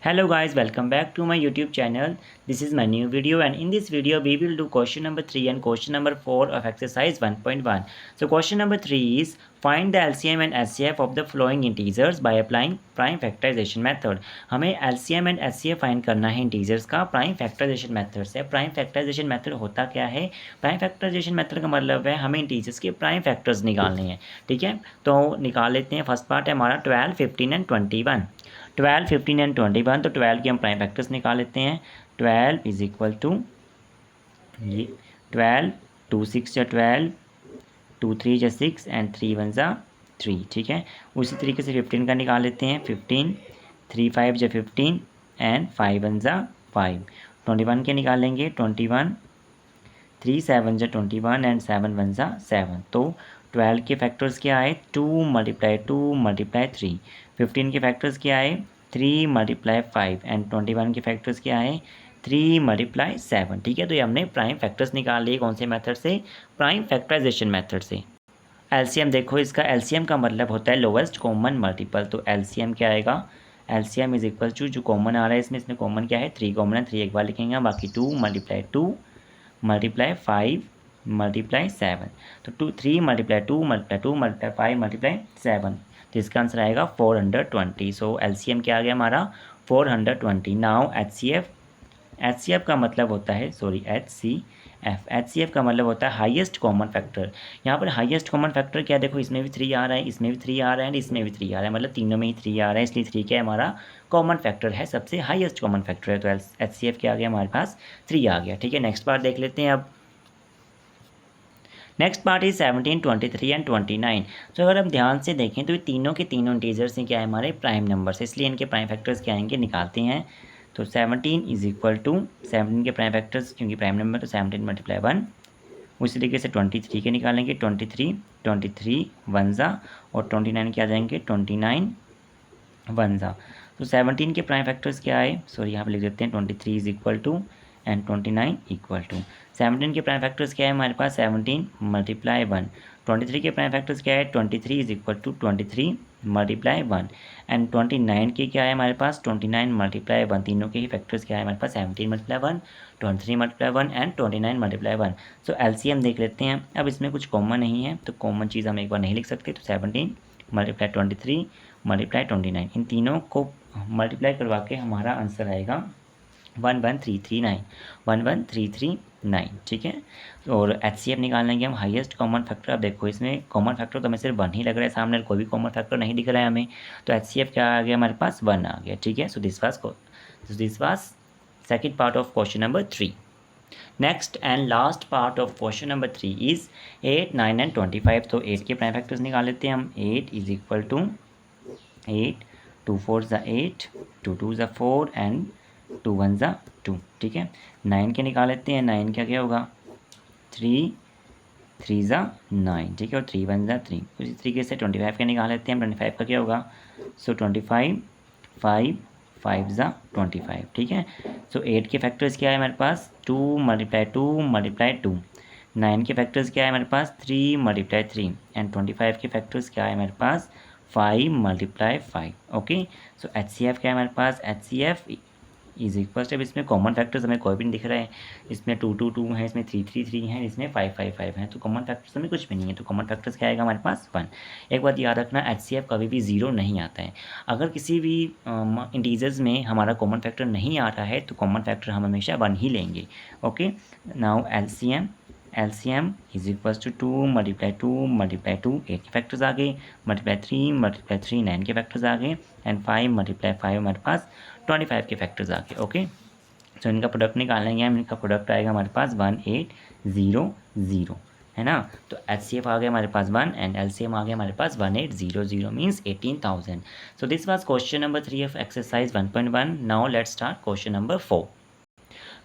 Hello guys, welcome back to my YouTube channel. This is my new video, and in this video we will do question number 3 and question number 4 of exercise 1.1. So question number 3 is find the LCM and HCF of the following integers by applying prime factorization method. हमें LCM and HCF find करना है integers का prime factorisation method से। Prime factorisation method होता क्या है? Prime factorisation method का मतलब है हमें इंटीजर्स के प्राइम फैक्टर्स निकालने हैं। ठीक है, तो निकाल लेते हैं। फर्स्ट पार्ट है हमारा 12, 15 एंड 21। 12, 15 एंड 21, तो 12 के हम प्राइम फैक्टर्स निकाल लेते हैं। 12 इज इक्वल टू ये 12, 2 6 या 12, 2 3 या 6 एंड 3 1 ज़ा 3। ठीक है, उसी तरीके से 15 का निकाल लेते हैं। 15, 3 5 या 15 एंड 5 1 ज़ा 5। 21 के निकालेंगे। 21, 3 7 या 21 एंड 7 1 ज़ा 7। तो 12 के फैक्टर्स क्या आए? 2 मल्टीप्लाई 2 मल्टीप्लाई 3। 15 के फैक्टर्स क्या आए? 3 मल्टीप्लाई 5 एंड 21 के फैक्टर्स क्या आए? 3 मल्टीप्लाई 7। ठीक है, तो ये हमने प्राइम फैक्टर्स निकाल लिए। कौन से मेथड से? प्राइम फैक्टराइजेशन मेथड से। एलसीएम देखो, इसका एलसीएम का मतलब होता है लोवेस्ट कॉमन मल्टीपल। तो एलसीएम क्या आएगा? एलसीएम इज इक्वल टू जो कॉमन आ रहा है इसमें कॉमन क्या है? 3 कॉमन है, 3 एक बार लिखेंगे, बाकी 2 मल्टीप्लाई 2 मल्टीप्लाई 5 मल्टीप्लाई 7। तो 3 मल्टीप्लाई 2 मल्टीप्लाई 2 मल्टीप्लाई 5 मल्टीप्लाई 7, तो इसका आंसर आएगा 420। सो एलसीएम क्या आ गया हमारा? 420। Now HCF. एचसीएफ का मतलब होता है एचसीएफ का मतलब होता है हाईएस्ट कॉमन फैक्टर। यहाँ पर हाईएस्ट कॉमन फैक्टर क्या? देखो, इसमें भी 3 आ रहा है, इसमें भी 3 आ रहा है एंड इसमें भी 3 आ रहा है, मतलब तीनों में ही 3 आ रहा है, इसलिए 3 क्या है हमारा? कॉमन फैक्टर है, सबसे हाईएस्ट कॉमन फैक्टर है। तो एचसीएफ क्या आ गया हमारे पास? 3 आ गया। ठीक है, नेक्स्ट पार्ट देख लेते हैं अब। Next part is 17, 23 and 29। तो अगर हम ध्यान से देखें तो ये तीनों के तीनों इंटीजर्स हैं क्या है? हमारे प्राइम नंबर्स, इसलिए इनके प्राइम फैक्टर्स क्या आएंगे? निकालते हैं। तो 17 इज इक्वल टू 17 के प्राइम फैक्टर्स, क्योंकि प्राइम नंबर तो 17 मल्टीप्लाई 1। उसी तरीके से 23 के निकालेंगे। 23 1 ज़ा और 29 के आ जाएंगे 29 1 ज़ा। तो 17 के प्राइम फैक्टर्स क्या आए? सॉरी, यहाँ पे लिख देते हैं 23 is equal to and 29 equal to 17 के प्राइम फैक्टर्स क्या है हमारे पास? 17 मल्टीप्लाई 1। 23 के प्राइम फैक्टर्स क्या है? 23 is equal to 23 multiply 1 and 29 के क्या है हमारे पास? 29 मल्टीप्लाई 1। तीनों के ही फैक्टर्स क्या है हमारे पास? 17 multiply 1, 23 multiply 1 and 29 multiply 1। So LCM देख लेते हैं। अब इसमें कुछ कॉमन नहीं है, तो कॉमन चीज़ हम एक बार नहीं लिख सकते, तो 17 मल्टीप्लाई 23 मल्टीप्लाई 29, इन तीनों को मल्टीप्लाई करवा के हमारा आंसर आएगा 11339। 11339। ठीक है, और एचसीएफ निकालेंगे हम हाईएस्ट कॉमन फैक्टर। अब देखो, इसमें कॉमन फैक्टर तो हमें सिर्फ 1 ही लग रहा है, सामने कोई भी कॉमन फैक्टर नहीं दिख रहा है हमें। तो एचसीएफ क्या आ गया हमारे पास? 1 आ गया। ठीक है, सो this was second part of question number 3। Next and last part of question number 3 is 8, 9 and 25। तो 8 के प्राइम फैक्टर्स निकाल लेते हैं हम। 8 इज इक्वल टू 8, 2 4 ज़ा 8, 2 2 ज़ा 4 एंड 2 1 ज़ा 2। ठीक है, 9 के निकाल लेते हैं। 9 का क्या होगा? 3 3 ज़ा 9। ठीक है, और 3 1 ज़ा 3। उसी तरीके से 25 के निकाल लेते हैं। 25 का क्या होगा? सो 25 5 5 ज़ा 25। ठीक है, सो 8 के फैक्टर्स क्या है हमारे पास? 2 मल्टीप्लाई 2 मल्टीप्लाई 2। 9 के फैक्टर्स क्या है हमारे पास? 3 मल्टीप्लाई 3 एंड 25 के फैक्टर्स क्या है हमारे पास? 5 मल्टीप्लाई 5। ओके, सो एचसीएफ क्या है हमारे पास? एचसीएफ इज इक्वल टू, इसमें कॉमन फैक्टर्स हमें कोई भी नहीं दिख रहा है। इसमें 2 2 2 है, इसमें 3 3 3 है, इसमें 5 5 5 है, तो कॉमन फैक्टर्स हमें कुछ भी नहीं है। तो कॉमन फैक्टर्स क्या आएगा हमारे पास? 1। एक बात याद रखना, एचसीएफ कभी भी 0 नहीं आता है। अगर किसी भी इंटीजर्स में हमारा कॉमन फैक्टर नहीं आ रहा है तो कॉमन फैक्टर हम हमेशा 1 ही लेंगे। Okay, now LCM is equal to 2 multiply 2 multiply 2, 8 के फैक्टर्स आ गए, मल्टीप्लाई 3 9 के फैक्टर्स आ गए एंड 5 मल्टीप्लाई 5 हमारे पास 25 के फैक्टर्स आ गए। ओके, सो इनका प्रोडक्ट निकालेंगे हम। इनका प्रोडक्ट आएगा हमारे पास 1800, है ना। तो एचसीएफ आ गया हमारे पास 1 एंड एलसीएम आ गया हमारे पास 1800 means 18,000। So this was question number 3 of exercise 1.1। Now let's start question number 4।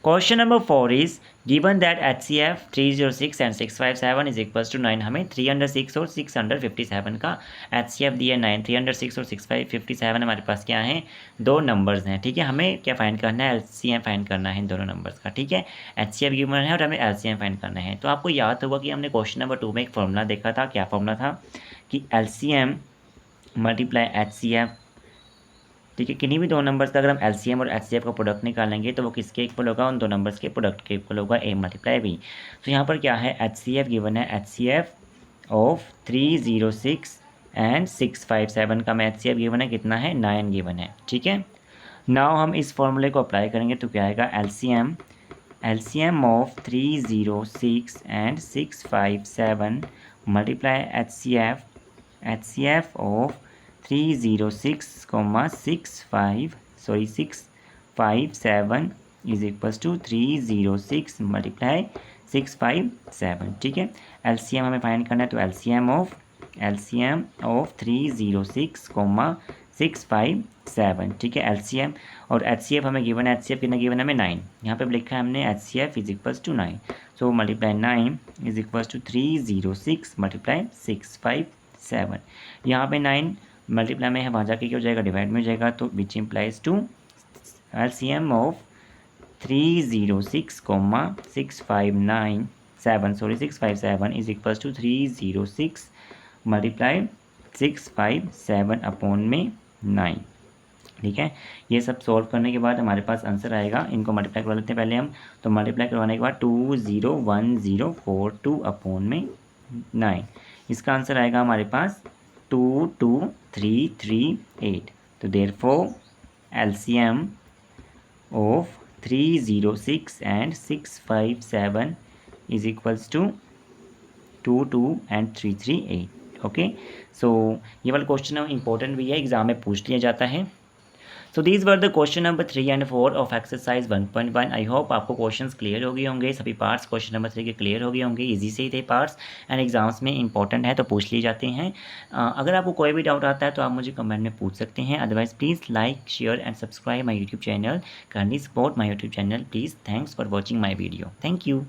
Question number 4 is given that HCF 306 and 657 is equals to 9। हमें 306 और 657 का HCF दिया 9, 306 और 657 हमारे पास क्या है? 2 नंबर्स हैं। ठीक है, हमें क्या फाइंड करना है? LCM फाइंड करना है इन दोनों नंबर्स का। ठीक है, HCF गिवन है और हमें LCM फाइंड करना है। तो आपको याद होगा कि हमने क्वेश्चन नंबर 2 में एक फॉर्मूला देखा था। क्या फॉर्मूला था? कि LCM मल्टीप्लाई HCF ठीक है। किन्हीं भी दो नंबर्स का अगर हम एलसीएम और एचसीएफ का प्रोडक्ट निकालेंगे तो वो किसके इक्वल होगा, उन दो नंबर्स के प्रोडक्ट के इक्वल होगा, a मल्टीप्लाई b। तो यहाँ पर क्या है, एचसीएफ गिवन है, एचसीएफ ऑफ 306 एंड 657 का में एचसीएफ गिवन है कितना है, 9 गिवन है। ठीक है। नाउ हम इस फॉर्मूले को अप्लाई करेंगे तो क्या आएगा, LCM of 306 and 657 multiply HCF of 306, 657 is equals to 306 multiply 657। ठीक है। एलसीएम हमें फाइंड करना है, तो एलसीएम ऑफ 306, 657। ठीक है। एलसीएम और एचसीएफ हमें गिवन है, एचसीएफ कितना गिवन है हमें 9, यहाँ पे लिखा है हमने HCF is equals to 9, so multiply 9 is equals to 306 multiply 657। यहाँ पे 9 मल्टीप्लाई में है, वहाँ जाके क्या हो जाएगा, डिवाइड में हो जाएगा, तो which implies to LCM of 306, 657 is equals to 306 multiply 657 upon में 9। ठीक है। ये सब सॉल्व करने के बाद हमारे पास आंसर आएगा, इनको मल्टीप्लाई करवा लेते हैं पहले हम, तो मल्टीप्लाई करवाने के बाद 201042 अपॉन में 9, इसका आंसर आएगा हमारे पास 22338। तो therefore LCM of 306 and 657 is equals to 22338। Okay. So ये वाला क्वेश्चन इंपॉर्टेंट भी है, एग्जाम में पूछ लिया जाता है। So these were the question number 3 and 4 of exercise 1.1। I hope आपको क्वेश्चंस क्लियर हो गए होंगे, सभी पार्ट्स क्वेश्चन नंबर 3 के क्लियर हो गए होंगे, इजी से ही थे पार्ट्स एंड एग्जाम्स में इंपॉर्टेंट है तो पूछ लिए जाते हैं। अगर आपको कोई भी डाउट आता है तो आप मुझे कमेंट में पूछ सकते हैं, otherwise please like share and subscribe my YouTube channel, kindly support my YouTube channel please. Thanks for watching my video, thank you.